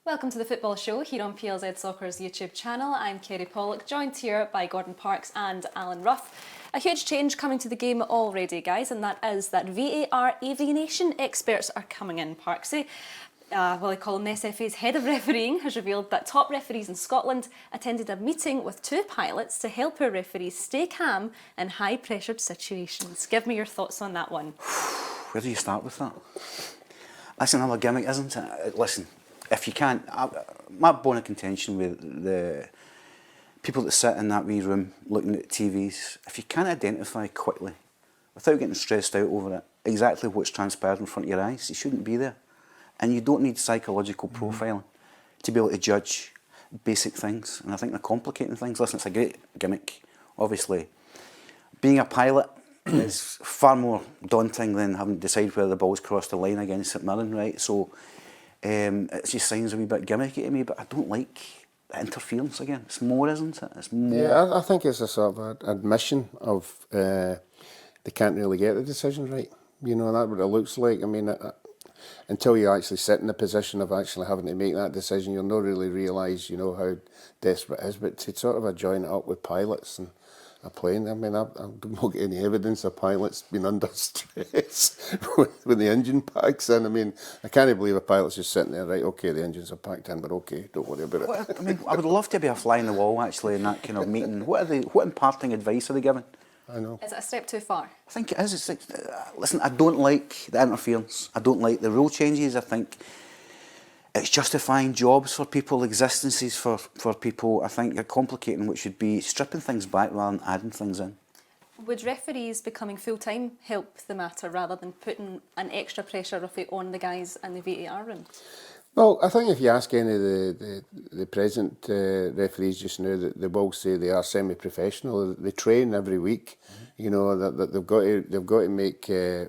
Welcome to the Football Show here on PLZ Soccer's YouTube channel. I'm Kerry Pollock, joined here by Gordon Parks and Alan Ruff. A huge change coming to the game already, guys, and that is that VAR aviation experts are coming in. Parksy, they call him SFA's head of refereeing, has revealed that top referees in Scotland attended a meeting with two pilots to help our referees stay calm in high-pressured situations. Give me your thoughts on that one. Where do you start with that? That's another gimmick, isn't it? Listen, if you can't, my bone of contention with the people that sit in that wee room looking at TVs, if you can't identify quickly, without getting stressed out over it, exactly what's transpired in front of your eyes, you shouldn't be there. And you don't need psychological profiling to be able to judge basic things. And I think they're complicating things. Listen, it's a great gimmick, obviously. Being a pilot is far more daunting than having to decide whether the ball's crossed the line against St Mirren, right? So it just sounds a wee bit gimmicky to me, but I don't like the interference again. It's more, isn't it? It's more. Yeah, I think it's a sort of admission of they can't really get the decision right. You know, that's what it looks like. I mean, until you actually sit in the position of actually having to make that decision, you'll not really realise, you know, how desperate it is. But to sort of join it up with pilots and a plane, I mean, I don't get any evidence of pilots being under stress when the engine packs in. I mean, I can't believe a pilot's just sitting there, right, okay, the engines are packed in, but okay, don't worry about it. I mean, I would love to be a fly in the wall, actually, in that kind of meeting. What imparting advice are they giving? I know. Is it a step too far? I think it is. Listen, I don't like the interference. I don't like the rule changes. I think it's justifying jobs for people, existences for people. I think you're complicating what should be stripping things back rather than adding things in. Would referees becoming full-time help the matter rather than putting an extra pressure on the guys in the VAR room? Well, I think if you ask any of the present referees just now, they will say they are semi-professional. They train every week. You know that they've got to make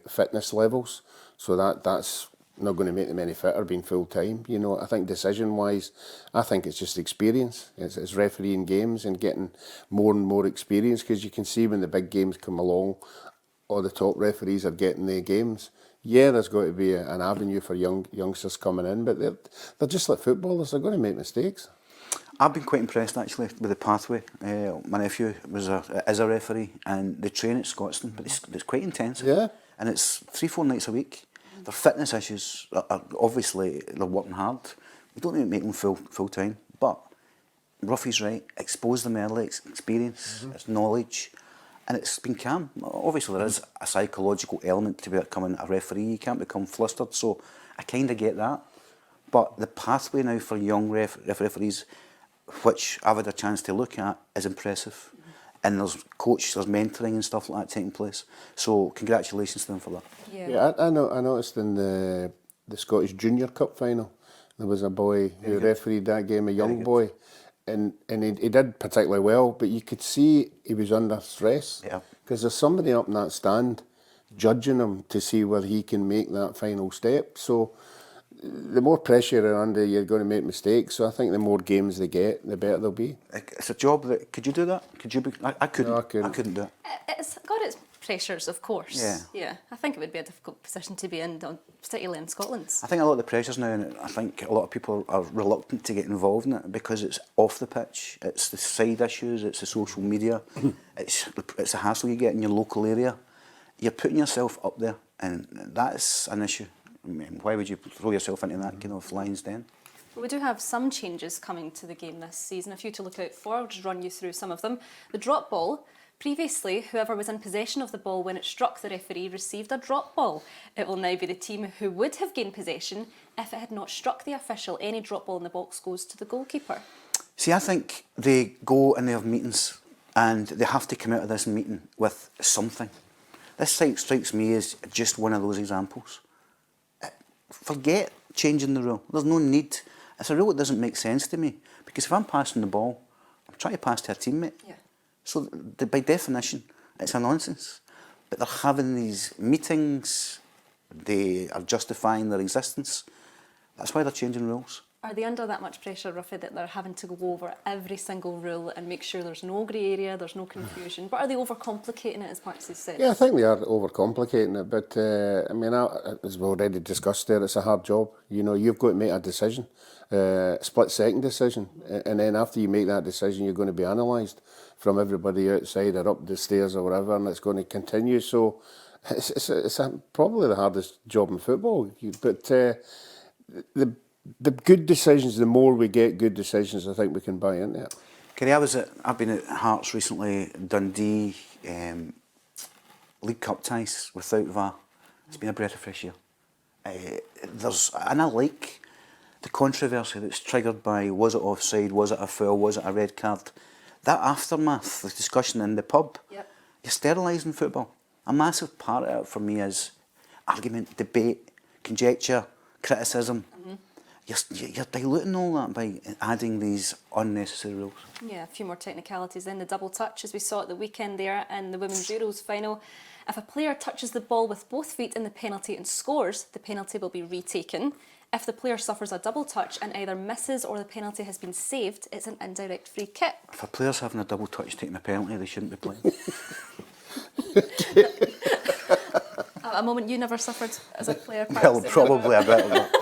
fitness levels, so that's not going to make them any fitter being full time. You know, I think decision-wise, I think it's just experience. It's refereeing games and getting more and more experience, because you can see when the big games come along, all the top referees are getting the games. Yeah, there's got to be an avenue for youngsters coming in, but they're just like footballers. They're going to make mistakes. I've been quite impressed actually with the pathway. My nephew is a referee, and they train at Scotland, but it's quite intensive. Yeah. And it's 3-4 nights a week. Their fitness issues are obviously they're working hard. We don't need to make them full time, but Ruffy's right. Expose them early. It's experience. It's knowledge. And it's been calm. Obviously, there is a psychological element to becoming a referee. You can't become flustered, so I kind of get that. But the pathway now for young referees, which I've had a chance to look at, is impressive. And there's mentoring and stuff like that taking place. So congratulations to them for that. Yeah, I noticed in the Scottish Junior Cup final, there was a boy who refereed that game, a young boy. And he did particularly well, but you could see he was under stress. Yeah. Because there's somebody up in that stand judging him to see whether he can make that final step. So the more pressure you're under, you're going to make mistakes. So I think the more games they get, the better they'll be. It's a job that, could you do that? Could you be? I couldn't. No, I couldn't. I couldn't do it. It's got its pressures, of course. Yeah. I think it would be a difficult position to be in, particularly in Scotland. I think a lot of the pressures now, and I think a lot of people are reluctant to get involved in it because it's off the pitch, it's the side issues, it's the social media, it's a hassle you get in your local area. You're putting yourself up there, and that's an issue. I mean, why would you throw yourself into that kind of lion's den? Well, we do have some changes coming to the game this season, a few to look out for. I'll just run you through some of them. The drop ball. Previously, whoever was in possession of the ball when it struck the referee received a drop ball. It will now be the team who would have gained possession if it had not struck the official. Any drop ball in the box goes to the goalkeeper. See, I think they go and they have meetings and they have to come out of this meeting with something. This site strikes me as just one of those examples. Forget changing the rule. There's no need. It's a rule that doesn't make sense to me, because if I'm passing the ball, I'm trying to pass to a teammate. Yeah. So by definition, it's a nonsense. But they're having these meetings, they are justifying their existence. That's why they're changing rules. Are they under that much pressure, Ruffy, that they're having to go over every single rule and make sure there's no grey area, there's no confusion? But are they overcomplicating it as much as said? Yeah, I think they are overcomplicating it, but I mean, as we already discussed there, it's a hard job. You know, you've got to make a decision, split-second decision, and then after you make that decision, you're going to be analysed from everybody outside or up the stairs or whatever, and it's going to continue. So it's probably the hardest job in football. But the good decisions, the more we get good decisions, I think we can buy into it. Kerry, I've been at Hearts recently, Dundee, League Cup ties without VAR. It's been a breath of fresh air. And I like the controversy that's triggered by was it offside, was it a foul, was it a red card. That aftermath, the discussion in the pub, Yep. you're sterilising football. A massive part of it for me is argument, debate, conjecture, criticism. You're diluting all that by adding these unnecessary rules. Yeah, a few more technicalities then. The double touch, as we saw at the weekend there in the Women's Euros final. If a player touches the ball with both feet in the penalty and scores, the penalty will be retaken. If the player suffers a double touch and either misses or the penalty has been saved, it's an indirect free kick. If a player's having a double touch taking a penalty, they shouldn't be playing. A moment you never suffered as a player, Well, perhaps? probably a bit of that.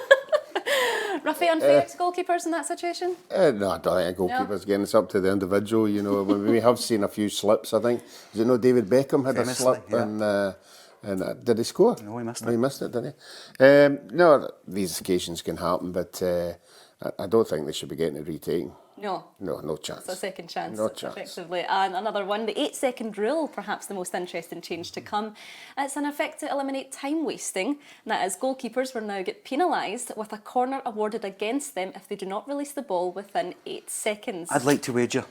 Ruffy, unfair to goalkeepers in that situation? No, I don't think a goalkeeper's getting. It's up to the individual, you know. We have seen a few slips, I think. Did you know David Beckham had Famously, a slip and did he score? No, he missed it. No, he missed it, didn't he? No, these occasions can happen, but I don't think they should be getting it retaken. No. No chance. It's a second chance, No chance. effectively. And another one, the 8-second rule, perhaps the most interesting change to come. It's an effect to eliminate time wasting. And that is, goalkeepers will now get penalised with a corner awarded against them if they do not release the ball within 8 seconds. I'd like to wager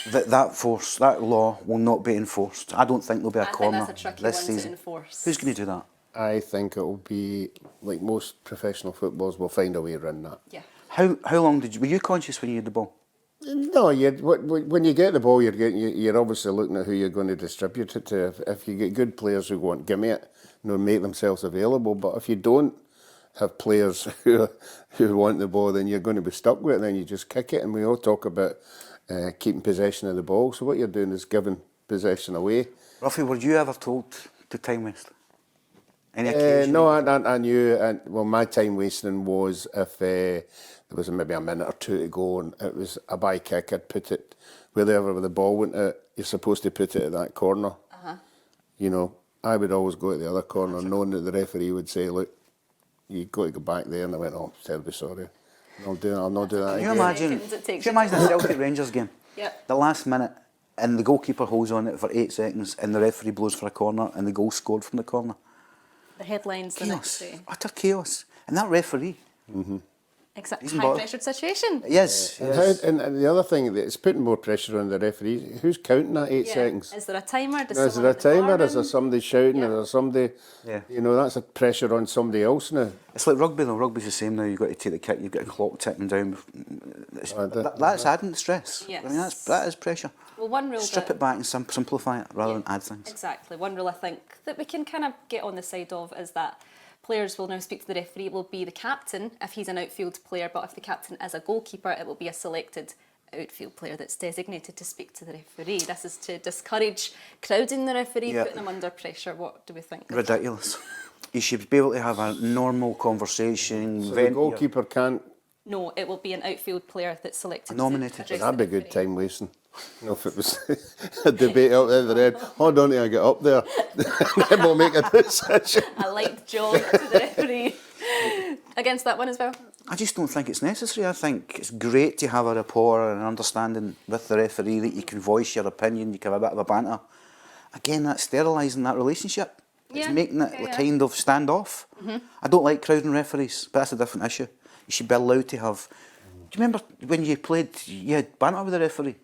that law will not be enforced. I don't think there'll be a corner I think that's a tricky this one season. to enforce. Who's going to do that? I think it will be, like most professional footballers, will find a way around that. Yeah. How long were you conscious when you had the ball? No, when you get the ball, you're obviously looking at who you're going to distribute it to. If you get good players who want, give me it, make themselves available. But if you don't have players who want the ball, then you're going to be stuck with it. And then you just kick it. And we all talk about keeping possession of the ball. So what you're doing is giving possession away. Ruffy, were you ever told to time waste? Any occasion? No, I knew. Well, my time wasting was if there was maybe a minute or two to go and it was a by kick, I'd put it wherever the ball went out. You're supposed to put it at that corner. You know, I would always go to the other corner knowing that the referee would say, look, you've got to go back there. And I went, oh, terribly sorry. I'll not do that Can again. you imagine? Can you imagine the Celtic Rangers game? Yep. The last minute, and the goalkeeper holds on it for 8 seconds, and the referee blows for a corner, and the goal scored from the corner. The headlines the next Chaos, day. utter chaos. And that referee, Exactly. He's involved. High-pressured situation. yes. And the other thing, it's putting more pressure on the referees. Who's counting that 8 seconds? Is there a timer? Is there a timer? Is there somebody shouting? Yeah. Is there somebody? Yeah. You know, that's a pressure on somebody else now. It's like rugby though. Rugby's the same now. You've got to take the kick. You've got a clock ticking down. That's adding stress. Yes. I mean, that is pressure. Well, one rule Strip it back and simplify it rather than add things. Exactly. One rule I think that we can kind of get on the side of is that players will now speak to the referee. It will be the captain if he's an outfield player, but if the captain is a goalkeeper, it will be a selected outfield player that's designated to speak to the referee. This is to discourage crowding the referee, Yeah. putting him under pressure. What do we think? Ridiculous. You should be able to have a normal conversation. So the goalkeeper can't. No, it will be an outfield player that's selected. Nominated. To address That'd be the good referee. time wasting. You know, if it was a debate out there, the end. Hold on till I get up there, then we'll make a decision. A light jog to the referee. Against that one as well? I just don't think it's necessary. I think it's great to have a rapport and an understanding with the referee that you can voice your opinion, you can have a bit of a banter. Again, that's sterilising that relationship. It's Yeah, making it yeah. kind of stand off. I don't like crowding referees, but that's a different issue. You should be allowed to have... Do you remember when you played, you had banter with the referee?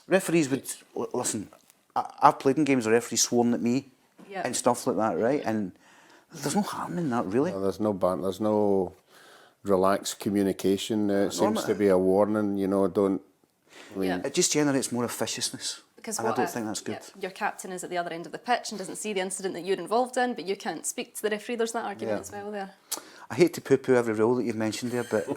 Referees would... Listen, I've played in games where referees sworn at me Yeah. and stuff like that, right? And there's no harm in that, really. No, there's no ban. There's no relaxed communication. It seems to be a warning. You know, don't. I mean, Yeah. It just generates more officiousness. Because And I don't think that's good. Your captain is at the other end of the pitch and doesn't see the incident that you're involved in, but you can't speak to the referee. There's that argument Yeah. as well there. I hate to poo-poo every rule that you've mentioned there, but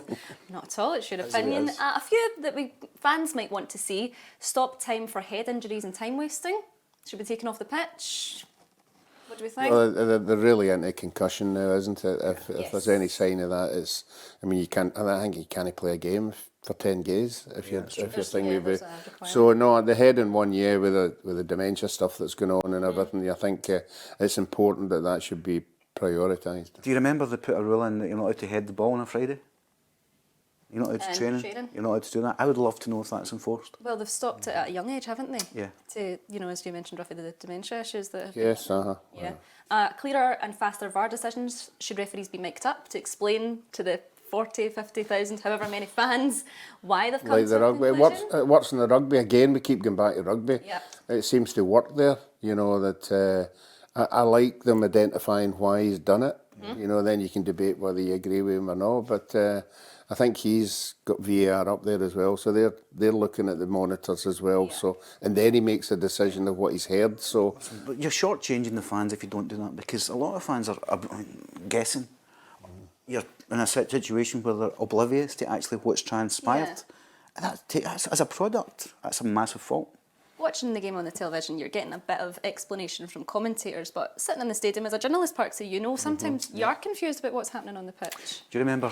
Not at all, it's your As it opinion. is. A few that fans might want to see: stop time for head injuries and time wasting. Should be taken off the pitch. What do we think? Well, they're really into concussion now, isn't it? If Yes. there's any sign of that, it's. I mean, you can't. I think you can't play a game for 10 days if you're thinking Yeah, about. there's a requirement. So no, the head in 1 year with the dementia stuff that's going on and everything. I think it's important that should be prioritised. do you remember they put a rule in that you're not allowed to head the ball on a Friday? You're not allowed to Training. You're not allowed to do that. I would love to know if that's enforced. Well, they've stopped it at a young age, haven't they? Yeah. To, as you mentioned, roughly the dementia issues that have Yes, Yeah. Clearer and faster VAR decisions. Should referees be mic'd up to explain to the 40, 50,000, however many fans, why they've come Like to the a rugby, conclusion? it works in the rugby. Again, we keep going back to rugby. Yep. It seems to work there. That I like them identifying why he's done it. Then you can debate whether you agree with him or not. But I think he's got VAR up there as well, so they're looking at the monitors as well. Yeah. So and then he makes a decision of what he's heard. So But you're shortchanging the fans if you don't do that, because a lot of fans are guessing. You're in a situation where they're oblivious to actually what's transpired. And that's, as a product, that's a massive fault. Watching the game on the television, you're getting a bit of explanation from commentators, but sitting in the stadium as a journalist, Parks, sometimes you are confused about what's happening on the pitch. Do you remember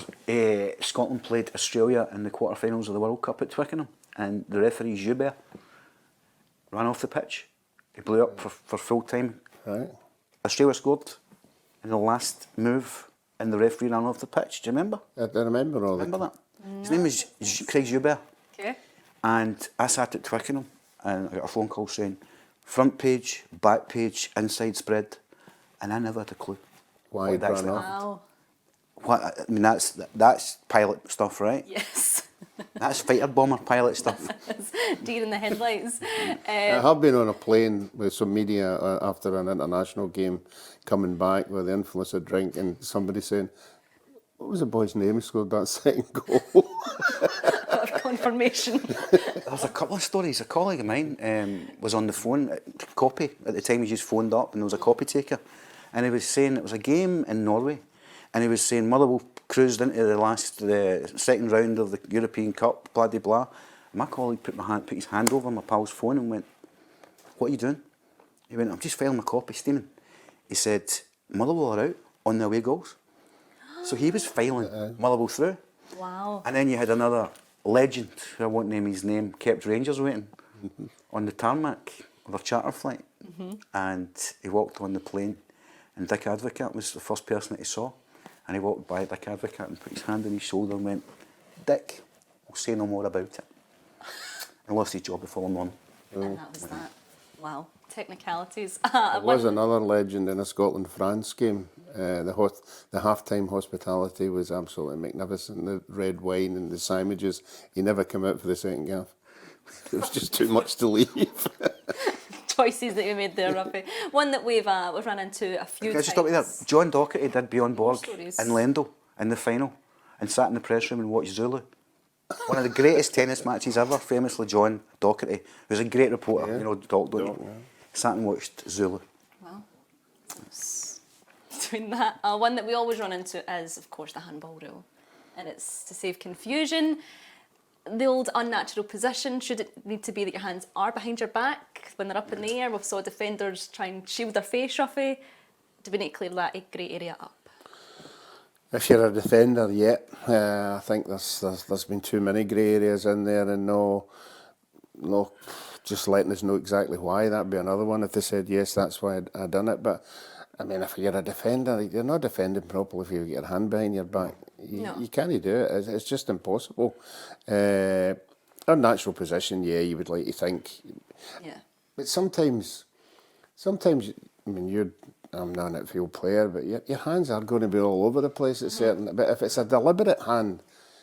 Scotland played Australia in the quarterfinals of the World Cup at Twickenham, and the referee Joubert ran off the pitch? He blew up for full time. right, Australia scored in the last move, and the referee ran off the pitch. Do you remember? I remember all Remember that? His name was Craig Joubert. Okay. And I sat at Twickenham and I got a phone call saying front page, back page, inside spread, and I never had a clue. Why what he'd had actually run off. happened. Wow. What, I mean, that's pilot stuff, right? Yes. That's fighter bomber pilot stuff. Deer in the headlights. I have been on a plane with some media after an international game, coming back with the influence of drink, and somebody saying, "What was the boy's name who scored that second goal?" Of confirmation. There's a couple of stories. A colleague of mine was on the phone, copy, at the time he just phoned up and there was a copy taker, and he was saying it was a game in Norway, and he was saying Motherwell cruised into the second round of the European Cup, blah de blah. My colleague put his hand over my pal's phone and went, "What are you doing?" He went, "I'm just filing my copy, steaming." He said, "Motherwell are out on their away goals." So he was filing Motherwell through. Wow. And then you had another legend, who I won't name his name, kept Rangers waiting on the tarmac of their charter flight. And he walked on the plane, and Dick Advocat was the first person that he saw. And he walked by Dick Advocat and put his hand on his shoulder and went, "Dick, we'll say no more about it." And lost his job the following morning. And that was that. Wow. Technicalities. There was another legend in a Scotland-France game. The half-time hospitality was absolutely magnificent. The red wine and the sandwiches. He never came out for the second half. It was just too much to leave. Choices that you made there, Ruffy. One that we've run into a few Can I times. just stop you there? John Docherty did Beyond Borg stories. in Lendl in the final and sat in the press room and watched Zulu. One of the greatest tennis matches ever, famously John Docherty, who's a great reporter, talk, don't you? Sat and watched Zulu. Wow. Between that, one that we always run into is, of course, the handball rule. And it's to save confusion. The old unnatural position, should it need to be that your hands are behind your back when they're up in the air? We saw defenders try and shield their face, Ruffy. Do we need to clear that grey area up? If you're a defender, I think there's been too many grey areas in there, and no, just letting us know exactly why. That'd be another one if they said yes, that's why I done it. But I mean, if you're a defender, you're not defending properly if you get your hand behind your back. You can't do it. It's just impossible. Unnatural position, you would like to think. Yeah. But sometimes, I mean, I'm not an outfield player, but your hands are going to be all over the place at certain. But if it's a deliberate hand,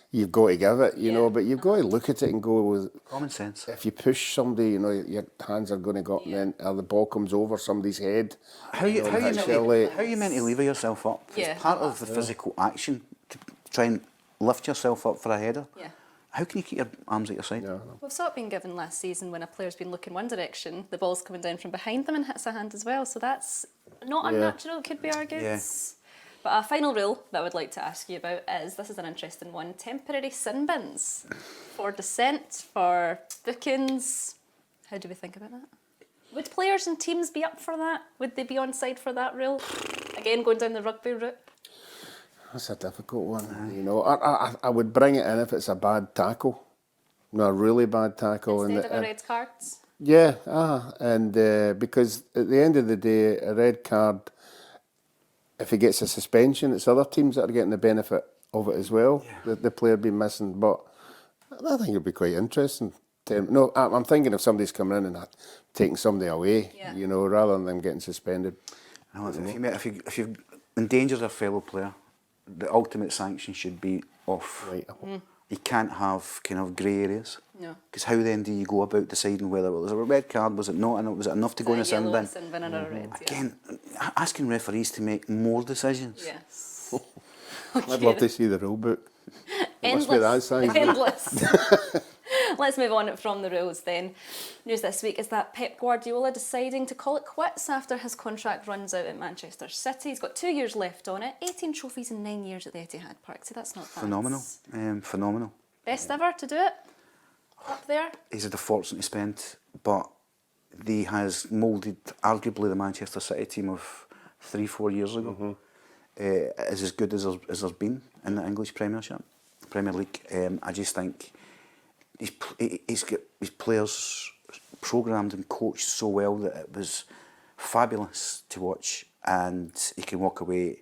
you've got to give it, you know. But you've got to look at it and go with Common sense. If you push somebody, your hands are going to go up, and then the ball comes over somebody's head. How you meant to lever yourself up? Yeah. It's part of the physical action to try and lift yourself up for a header. Yeah. How can you keep your arms at your side? Yeah. We've saw it being given last season when a player's been looking one direction, the ball's coming down from behind them and hits a hand as well. So that's not unnatural, it could be argued. Yeah. But a final rule that I would like to ask you about is, this is an interesting one, temporary sin bins for dissent, for bookings. How do we think about that? Would players and teams be up for that? Would they be on side for that rule? Again, going down the rugby route. That's a difficult one. You know, I would bring it in if it's a bad tackle, no, a really bad tackle. Instead of a red cards? Yeah, and because at the end of the day, a red card, if he gets a suspension, it's other teams that are getting the benefit of it as well. Yeah. The player being missing, but I think it'd be quite interesting. No, I'm thinking if somebody's coming in and taking somebody away, you know, rather than them getting suspended. If you've endangered a fellow player, the ultimate sanction should be off. Right. You can't have kind of grey areas. No. Because how then do you go about deciding whether it was a red card, was it not, and was it enough to go in a sin bin? Again, asking referees to make more decisions. Yes. Okay. I'd love to see the rule book. It must be that size. Endless. Let's move on from the rules then. News this week is that Pep Guardiola deciding to call it quits after his contract runs out at Manchester City. He's got 2 years left on it, 18 trophies in 9 years at the Etihad Park. So that's not bad. Phenomenal. Phenomenal. Best ever to do it? Up there? He's had a fortune to spend, but he has moulded arguably the Manchester City team of 3-4 years ago. Is as good as there's been in the English Premier League. I just think he's got his players programmed and coached so well that it was fabulous to watch, and he can walk away.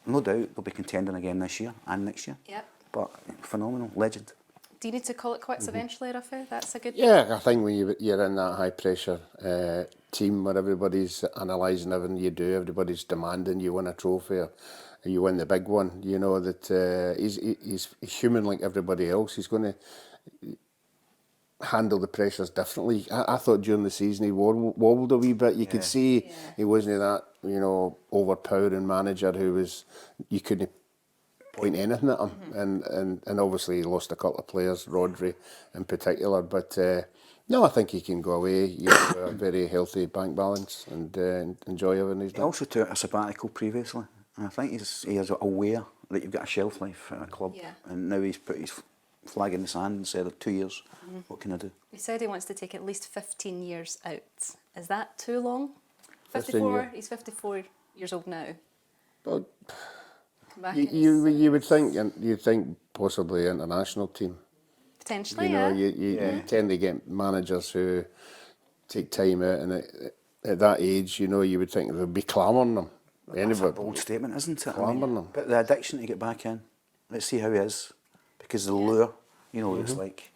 No doubt they'll be contending again this year and next year. Yep. But phenomenal, legend. Do you need to call it quits eventually, Rafa? That's a good... Yeah, I think when you're in that high pressure team where everybody's analysing everything you do, everybody's demanding you win a trophy or you win the big one, you know that he's human like everybody else. He's going to handle the pressures differently. I thought during the season he wobbled a wee bit. You could see he wasn't that, you know, overpowering manager who was, you couldn't point anything at him. And obviously he lost a couple of players, Rodri in particular. But no, I think he can go away, you know, a very healthy bank balance and enjoy everything he's done. He also took a sabbatical previously. And I think he is aware that you've got a shelf life at a club. Yeah. And now he's put his flag in the sand and said, 2 years, what can I do? He said he wants to take at least 15 years out. Is that too long? 54? He's 54 years old now. Well, you would think, you'd think possibly international team. Potentially, you know, you tend to get managers who take time out, and at that age, you know, you would think they'd be clamouring them. That's a bold statement, isn't it? Clamouring them. But the addiction to get back in, let's see how he is. Because the lure, you know, it's like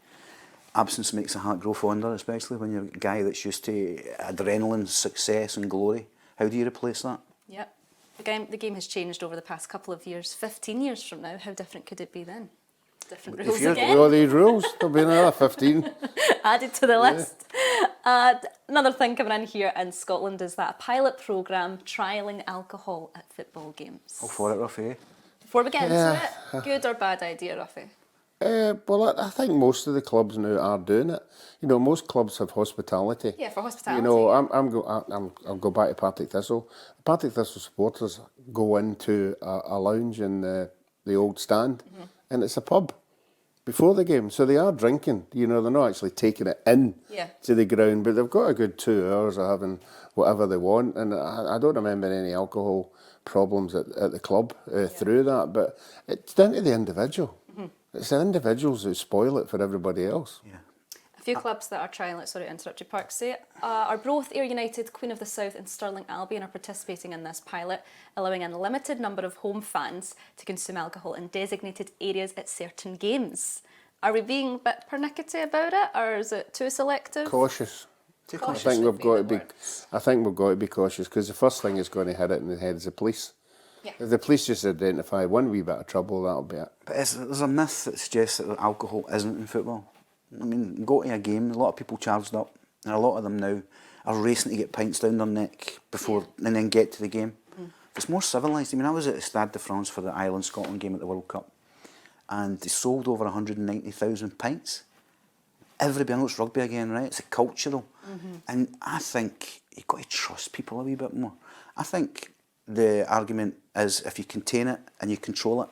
absence makes the heart grow fonder, especially when you're a guy that's used to adrenaline, success and glory. How do you replace that? Yep. The game has changed over the past couple of years. 15 years from now, how different could it be then? Different rules again. All these rules, there'll be another 15. Added to the list. Another thing coming in here in Scotland is that a pilot programme trialling alcohol at football games. All for it, Rafa. Before we get into it, good or bad idea, Rafa? Well, I think most of the clubs now are doing it. You know, most clubs have hospitality. Yeah, for hospitality. You know, I'll go back to Partick Thistle. Partick Thistle supporters go into a lounge in the old stand, and it's a pub before the game. So they are drinking. You know, they're not actually taking it in to the ground, but they've got a good 2 hours of having whatever they want. And I don't remember any alcohol problems at the club through that, but it's down to the individual. It's the individuals who spoil it for everybody else. Yeah. A few clubs that are trying it, sorry to interrupt you, Park, say Arbroath, Ayr United, Queen of the South and Stirling Albion are participating in this pilot, allowing a limited number of home fans to consume alcohol in designated areas at certain games. Are we being a bit pernickety about it, or is it too selective? Cautious. I think we've got to be cautious, because the first thing is going to hit it in the head is the police. Yeah. If the police just identify one wee bit of trouble, that'll be it. But there's a myth that suggests that alcohol isn't in football. I mean, go to a game, a lot of people charged up, and a lot of them now are racing to get pints down their neck before and then get to the game. It's more civilised. I mean, I was at the Stade de France for the Ireland-Scotland game at the World Cup, and they sold over 190,000 pints. Everybody knows rugby again, right? It's a cultural. And I think you've got to trust people a wee bit more. I think the argument is if you contain it and you control it,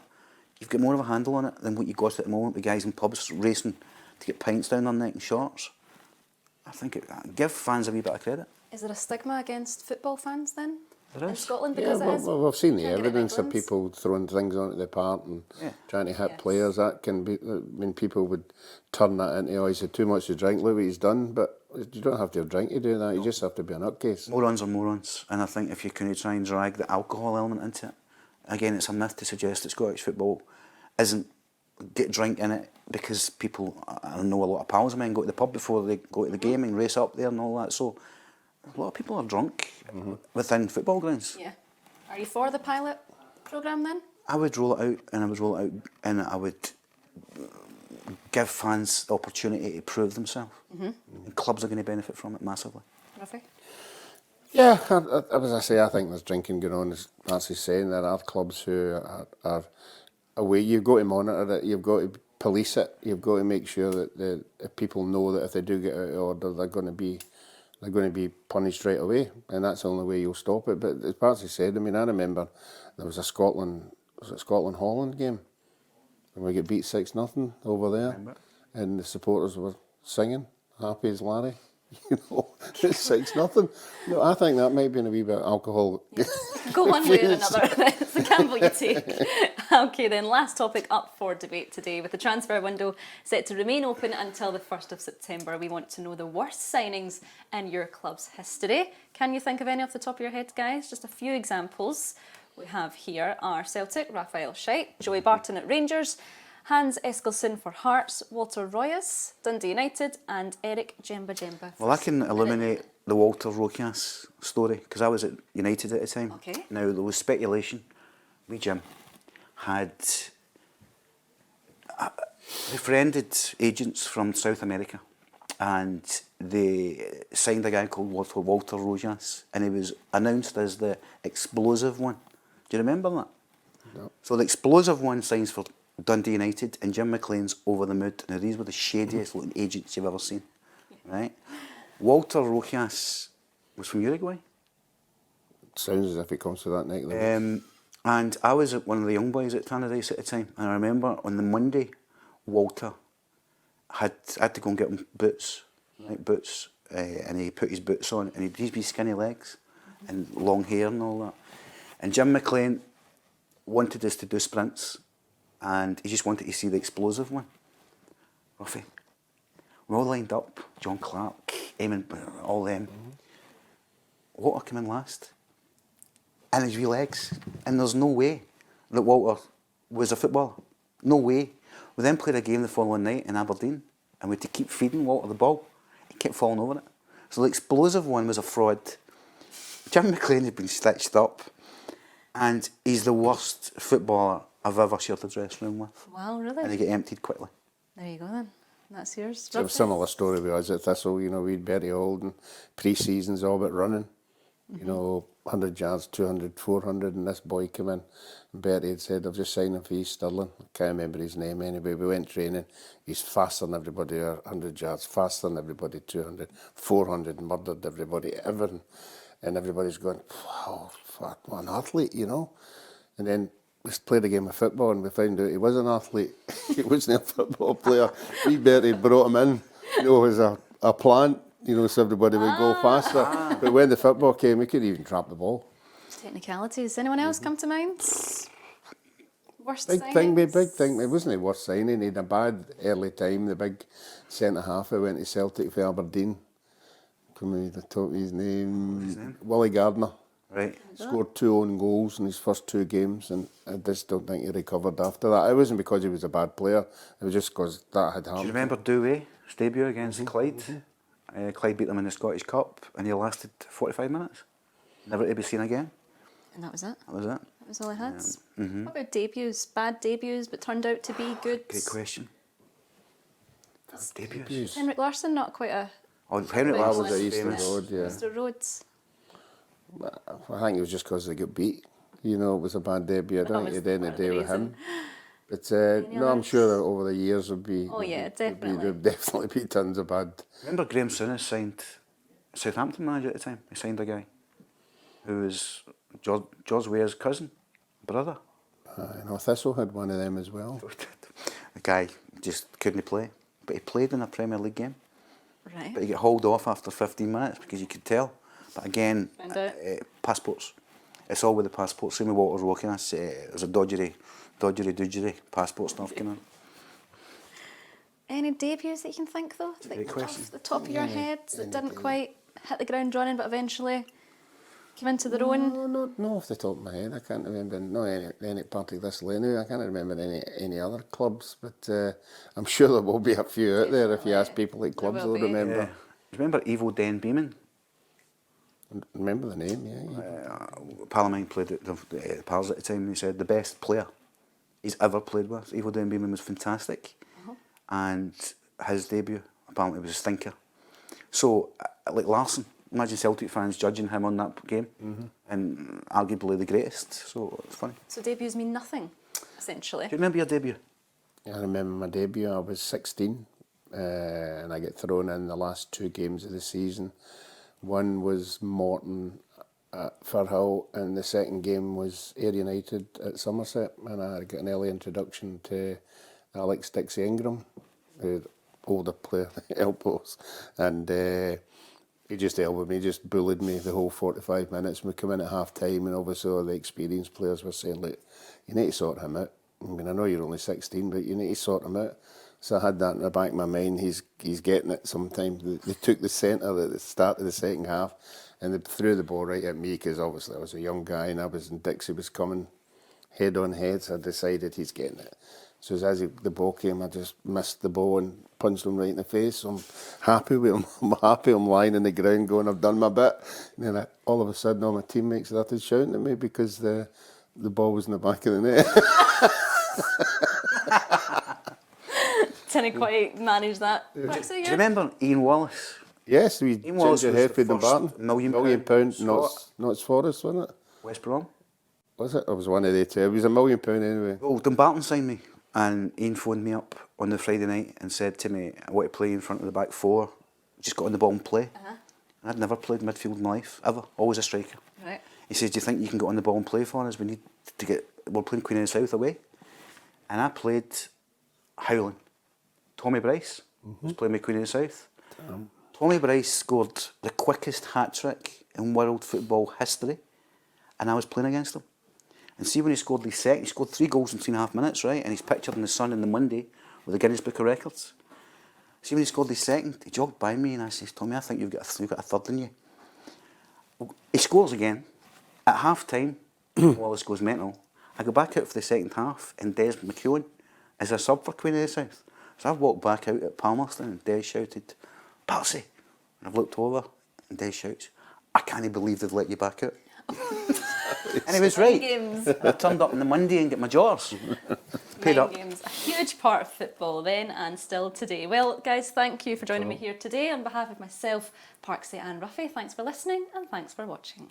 you've got more of a handle on it than what you got at the moment with guys in pubs racing to get pints down their neck and shorts. I think give fans a wee bit of credit. Is there a stigma against football fans then? There In is. Scotland Yeah, because it is? well, we've seen the Can't get it in evidence of England. people throwing things onto the park and trying to hit Yes. players. That can be, I mean, people would turn that into, oh, he's had too much to drink, look what he's done. But you don't have to have drink to do that, you just have to be a nutcase. Morons are morons, and I think if you can try and drag the alcohol element into it, again, it's a myth to suggest that Scottish football isn't get drink in it because people, I know a lot of pals of mine go to the pub before they go to the game and race up there and all that, so a lot of people are drunk within football grounds. Yeah. Are you for the pilot programme then? I would roll it out, and I would give fans the opportunity to prove themselves. And clubs are going to benefit from it massively. Ruffy? Yeah, as I say, I think there's drinking going on, as Nancy's saying. There are clubs who are away. You've got to monitor it, you've got to police it, you've got to make sure that the people know that if they do get out of order, they're going to be punished right away, and that's the only way you'll stop it. But as Patsy said, I mean, I remember there was a Scotland-Holland game, and we get beat 6-0 over there, and the supporters were singing "Happy as Larry." You know, it's 6-0. No, I think that might be in a wee bit of alcohol. Go one way or another. It's the gamble you take. Okay, then, last topic up for debate today. With the transfer window set to remain open until the 1st of September, we want to know the worst signings in your club's history. Can you think of any off the top of your head, guys? Just a few examples we have here are Celtic, Raphael Scheidt, Joey Barton at Rangers, Hans Eskilsson for Hearts, Walter Royas, Dundee United, and Eric Jemba. Well, I can eliminate the Walter Royas story because I was at United at the time. Okay. Now, there was speculation. We, Jim, had befriended agents from South America, and they signed a guy called Walter Rojas, and he was announced as the explosive one. Do you remember that? No. So the explosive one signs for Dundee United, and Jim McLean's over the mood. Now, these were the shadiest looking agents you've ever seen, right? Walter Rojas was from Uruguay. Sounds as if it comes to that neck of the woods. And I was one of the young boys at Tannadice at the time, and I remember on the Monday, Walter I had to go and get him boots, right, boots, and he put his boots on, and he had these wee skinny legs and long hair and all that. And Jim McLean wanted us to do sprints, and he just wanted to see the explosive one. Ruffy. We're all lined up, John Clark, Eamon, all them. Walter came in last, and his wee legs, and there's no way that Walter was a footballer. No way. We then played a game the following night in Aberdeen, and we had to keep feeding Walter the ball. He kept falling over it. So the explosive one was a fraud. Jim McLean had been stitched up, and he's the worst footballer I've ever shared a dressing room with. Wow, really? And he got emptied quickly. There you go then. That's yours. It's a similar story with us at Thistle. You know, we'd Bertie Holden, pre-seasons all about running. You know, 100 yards, 200, 400, and this boy came in. And Bertie had said, I've just signed him for East Stirling. I can't remember his name anyway. We went training. He's faster than everybody, 100 yards, faster than everybody, 200, 400, murdered everybody, everything. And everybody's going, wow, what an athlete, you know. And then we played a game of football and we found out he was an athlete. He wasn't a football player. We Bertie brought him in, you know, as a plant, you know, so everybody would go faster. But when the football came, we couldn't even trap the ball. Technicalities. Anyone else come to mind? Worst Big signings? thing. It wasn't a worst signing. He had a bad early time. The big centre-half who went to Celtic for Aberdeen. Come on, I told me his name. Willie Gardner. Right. Scored 2 own goals in his first 2 games, and I just don't think he recovered after that. It wasn't because he was a bad player, it was just because that had Do happened. you remember Douay, his debut against Clyde? Clyde beat them in the Scottish Cup, and he lasted 45 minutes. Never to be seen again. And that was it. That was it. That was all I had. What about debuts? Bad debuts, but turned out to be good. Great question. Debuts. Henrik Larsson, not quite a Oh, Henrik Well, Larsson was at Easter famous. Road, yeah. Mr. Rhodes. I think it was just because they got beat. You know, it was a bad debut. I don't think it had anything to do with him. But no, I'm sure that over the years would be. Oh, yeah, definitely. There'd definitely be tons of bad. Remember Graham Souness signed Southampton manager at the time? He signed a guy who was George Ware's cousin, brother. I know Thistle had one of them as well. The guy just couldn't play, but he played in a Premier League game. Right. But he got hauled off after 15 minutes because you could tell. But again, Found out. passports. It's all with the passports. Same with Walter's walking us. There's a dodgery passport stuff going on. Any debuts that you can think though? Great question. Off the top of your head that didn't quite hit the ground running but eventually came into their own? No, off the top of my head, I can't remember. No, any part of this anyway. I can't remember any other clubs, but I'm sure there will be a few out there if you ask people at clubs. They'll remember. Yeah. Remember Evo Den Beeman? Remember the name? Yeah. A pal of mine played at the Pals at the time, and he said the best player he's ever played with. Evo Den Beeman was fantastic, and his debut apparently was a stinker. So, like Larson, imagine Celtic fans judging him on that game, and arguably the greatest. So it's funny. So debuts mean nothing, essentially. Do you remember your debut? I remember my debut. I was 16, and I got thrown in the last 2 games of the season. One was Morton at Firhill, and the second game was Ayr United at Somerset, and I got an early introduction to Alex Dixie Ingram, the older player, elbows, and he just elbowed me, just bullied me the whole 45 minutes. We come in at half time, and obviously all the experienced players were saying, look, you need to sort him out. I mean, I know you're only 16, but you need to sort him out. So I had that in the back of my mind. He's getting it sometime. They took the centre at the start of the second half, and they threw the ball right at me because obviously I was a young guy, and Dixie was coming head on head. So I decided he's getting it. So as the ball came, I just missed the ball and punched him right in the face. So I'm happy with him. I'm happy. I'm lying on the ground going, I've done my bit. And then all of a sudden, all my teammates started shouting at me because the ball was in the back of the net. Didn't quite manage that. Do you remember Ian Wallace? Yes, we Ian Wallace ginger was Heffield the and first Barton. £1 £1 million Notts Forest, wasn't it? West Brom. Was it? It was one of the two. It was £1 million anyway. Well, Dumbarton signed me, and Ian phoned me up on the Friday night and said to me, I want to play in front of the back four. Just got on the ball and play. I'd never played midfield in my life, ever. Always a striker. Right. He says, do you think you can get on the ball and play for us? We're playing Queen of the South away. And I played howling. Tommy Bryce was playing with Queen of the South. Tommy Bryce scored the quickest hat-trick in world football history, and I was playing against him. And see when he scored he scored 3 goals in 3.5 minutes, right? And he's pictured in the Sun on the Monday with the Guinness Book of Records. See when he scored his second, he jogged by me and I says, Tommy, I think you've got a third in you. Well, he scores again. At half-time, Wallace goes mental. I go back out for the second half, and Des McEwen is a sub for Queen of the South. So I've walked back out at Palmerston, and Des shouted, Palsy! And I've looked over, and Des shouts, I can't believe they'd let you back out. And he was right. I turned up on the Monday and got my jaws. Paid up. Games, a huge part of football then and still today. Well, guys, thank you for joining me here today. On behalf of myself, Parksy and Ruffy, thanks for listening and thanks for watching.